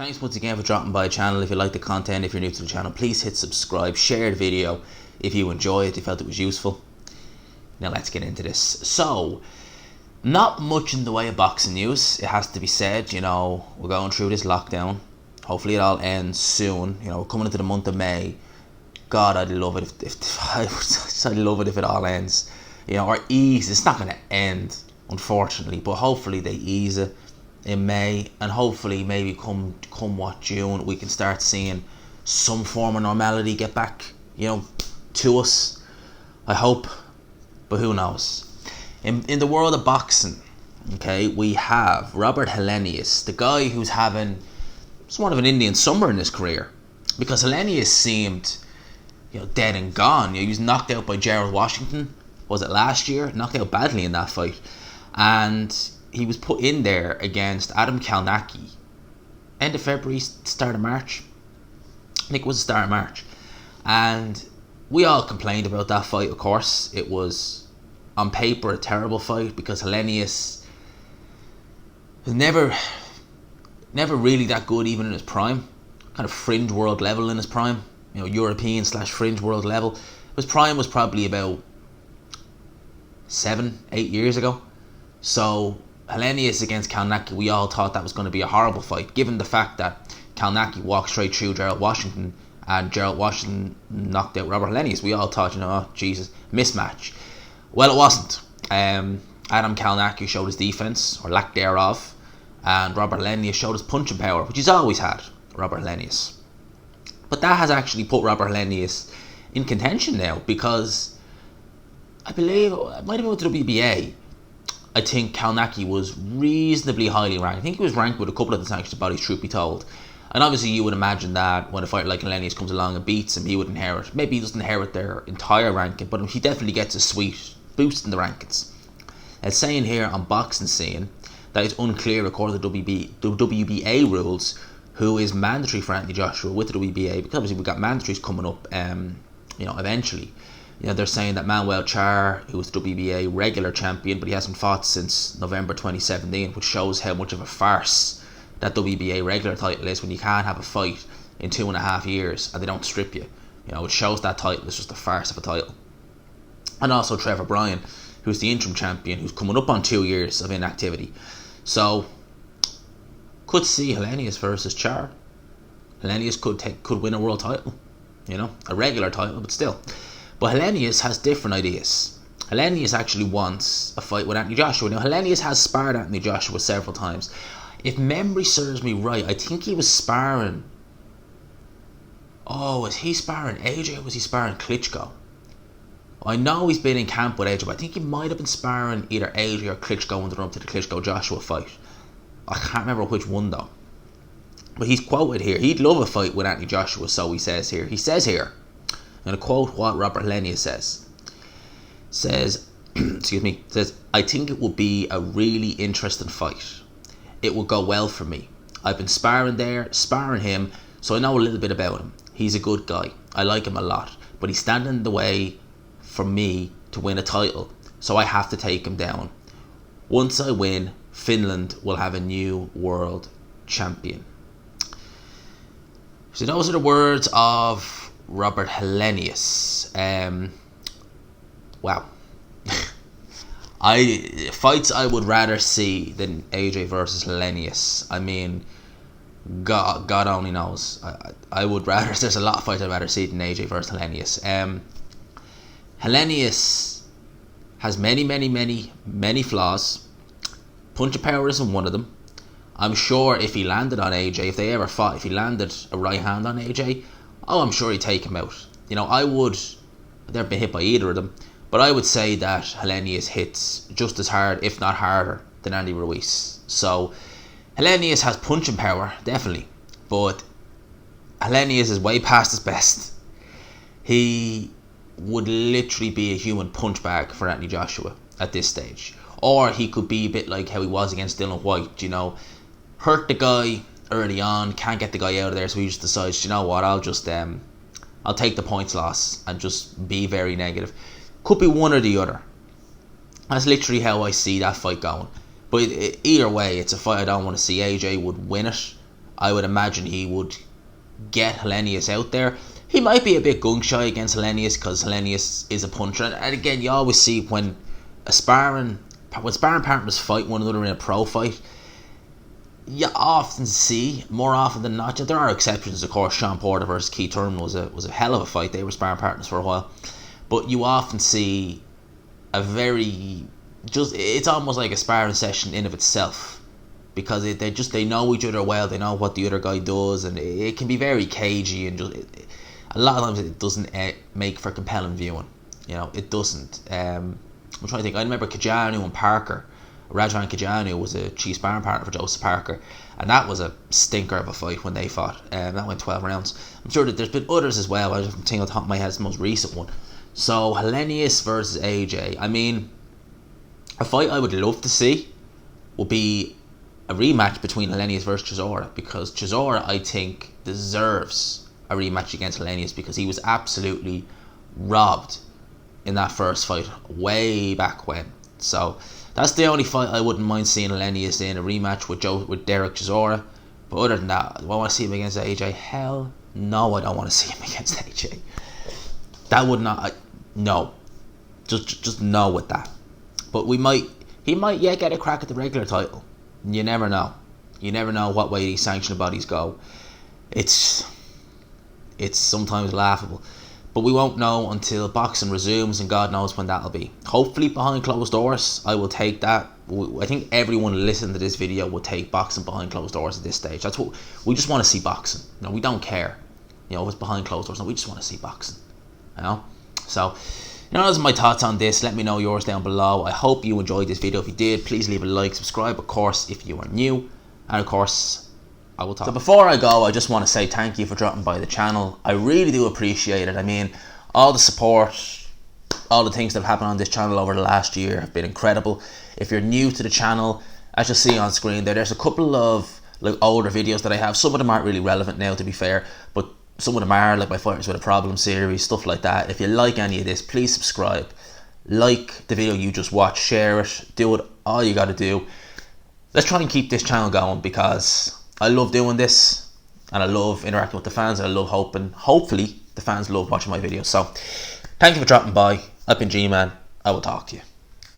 Thanks once again for dropping by the channel. If you like the content, if you're new to the channel, please hit subscribe, share the video if you enjoy it, if you felt it was useful. Now let's get into this. So, not much in the way of boxing news, it has to be said. We're going through this lockdown. Hopefully it all ends soon. We're coming into the month of May. God, I'd love it if I'd love it if it all ends. Or ease. It's not going to end, unfortunately, but hopefully they ease it in May, and hopefully maybe come June we can start seeing some form of normality get back, to us. I hope, but who knows. In the world of boxing, okay, we have Robert Helenius, the guy who's having somewhat of an Indian summer in his career, because Helenius seemed, dead and gone. He was knocked out by Gerald Washington. Was it last year? Knocked out badly in that fight, and he was put in there against Adam Kalnacki end of February, start of March. I think it was the start of March, and we all complained about that fight. Of course, it was on paper a terrible fight because Helenius was never really that good, even in his prime. Kind of fringe world level in his prime, European / fringe world level. His prime was probably about 7-8 years ago. So Helenius against Kalnacki, we all thought that was going to be a horrible fight, given the fact that Kalnacki walked straight through Gerald Washington and Gerald Washington knocked out Robert Helenius. We all thought, oh Jesus, mismatch. Well, it wasn't. Adam Kalnacki showed his defense, or lack thereof, and Robert Helenius showed his punching power, which he's always had, Robert Helenius. But that has actually put Robert Helenius in contention now, because I believe it might have been with the WBA. I think Kalnacki was reasonably highly ranked. I think he was ranked with a couple of the sanctioned bodies, truth be told. And obviously you would imagine that when a fighter like Helenius comes along and beats him, he would inherit. Maybe he doesn't inherit their entire ranking, but he definitely gets a sweet boost in the rankings. It's saying here on Boxing Scene that it's unclear, according to the WBA rules, who is mandatory for Anthony Joshua with the WBA, because obviously we've got mandatories coming up eventually. They're saying that Manuel Char, who was the WBA regular champion, but he hasn't fought since November 2017, which shows how much of a farce that WBA regular title is when you can't have a fight in 2.5 years and they don't strip you. It shows that title is just a farce of a title. And also Trevor Bryan, who's the interim champion, who's coming up on 2 years of inactivity. So, could see Helenius versus Char. Helenius could win a world title, a regular title, but still. But Helenius has different ideas. Helenius actually wants a fight with Anthony Joshua. Now, Helenius has sparred Anthony Joshua several times. If memory serves me right, I think he was sparring... was he sparring AJ or was he sparring Klitschko? I know he's been in camp with AJ, but I think he might have been sparring either AJ or Klitschko in the run-up to the Klitschko-Joshua fight. I can't remember which one though. But he's quoted here. He'd love a fight with Anthony Joshua, so he says here. He says here, I'm going to quote what Robert Helenius says. Says, I think it will be a really interesting fight. It will go well for me. I've been sparring him, so I know a little bit about him. He's a good guy. I like him a lot. But he's standing in the way for me to win a title, so I have to take him down. Once I win, Finland will have a new world champion. So those are the words of Robert Helenius. Wow. Fights I would rather see than AJ versus Helenius. I mean, God only knows. I would rather. There's a lot of fights I'd rather see than AJ versus Helenius. Helenius has many flaws. Punching power isn't one of them. I'm sure if he landed on AJ, if they ever fought, if he landed a right hand on AJ, I'm sure he'd take him out. I've never been hit by either of them, but I would say that Helenius hits just as hard, if not harder, than Andy Ruiz. So, Helenius has punching power, definitely, but Helenius is way past his best. He would literally be a human punch bag for Anthony Joshua at this stage. Or he could be a bit like how he was against Dylan White, hurt the guy early on, can't get the guy out of there, so he just decides, what, I'll take the points loss and just be very negative. Could be one or the other. That's literally how I see that fight going. But either way, it's a fight I don't want to see. AJ would win it. I would imagine he would get Helenius out there. He might be a bit gun-shy against Helenius because Helenius is a puncher. And again, you always see when sparring partners fight one another in a pro fight, you often see, more often than not, there are exceptions, of course. Sean Porter versus Keith Thurman was a hell of a fight. They were sparring partners for a while. But you often see a very, it's almost like a sparring session in of itself, because they know each other well, they know what the other guy does, and it can be very cagey, and a lot of times it doesn't make for compelling viewing. It doesn't. I'm trying to think. I remember Kajanu and Parker. Rajan Kajanu was a chief sparring partner for Joseph Parker, and that was a stinker of a fight when they fought. That went 12 rounds. I'm sure that there's been others as well. I just think on the top of my head it's the most recent one. So Helenius versus AJ. I mean, a fight I would love to see would be a rematch between Helenius versus Chisora, because Chisora, I think, deserves a rematch against Helenius, because he was absolutely robbed in that first fight way back when. So that's the only fight I wouldn't mind seeing Helenius in, a rematch with Derek Chisora. But other than that, do I want to see him against AJ? Hell no, I don't want to see him against AJ. That would not, no. Just no with that. But he might get a crack at the regular title. You never know. You never know what way these sanctioned bodies go. It's sometimes laughable. But we won't know until boxing resumes, and God knows when that'll be. Hopefully behind closed doors. I will take that. I think everyone listening to this video will take boxing behind closed doors at this stage. That's what we just want to see. Boxing. We don't care. If it's behind closed doors. No, we just want to see boxing. So those are my thoughts on this. Let me know yours down below. I hope you enjoyed this video. If you did, please leave a like, subscribe, of course, if you are new, and of course, I will talk. So before I go, I just want to say thank you for dropping by the channel. I really do appreciate it. I mean, all the support, all the things that have happened on this channel over the last year have been incredible. If you're new to the channel, as you see on screen there's a couple of older videos that I have. Some of them aren't really relevant now, to be fair, but some of them are, like my Fighters with a Problem series, stuff like that. If you like any of this, please subscribe, like the video you just watched, share it, do it, all you gotta do. Let's try and keep this channel going, because I love doing this, and I love interacting with the fans, and I love hopefully the fans love watching my videos. So thank you for dropping by. I've been G-Man. I will talk to you.